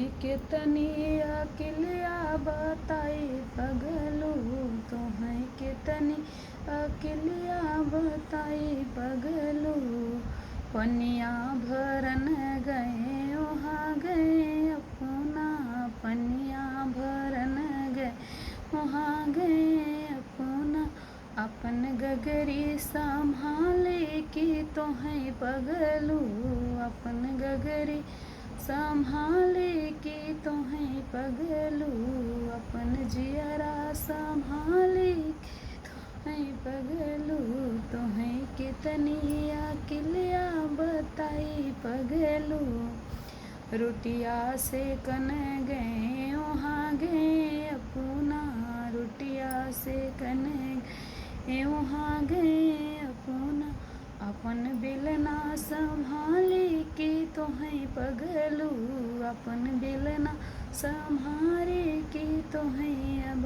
कितनी अकिलिया बताई पगलू, तोहें कितनी अकिलिया बताई पगलू। पनिया भरन गए वहाँ गए अपना, पनिया भरन गए वहाँ गए अपना। अपन गगरी संभाले की तोहें पगलू, अपन गगरी संभाले की तोहें पगलू। अपन जियरा संभाले की तोहें पगलू, तोहें कितनी अकिलिया बताई पगलू। रोटिया से कन गए वहाँ गए अपना, रोटिया से कन गए वहाँ गए अपना। अपन बेलना संभाले की तोहें पगलू, अपन बेलना संभाले की तोहें अब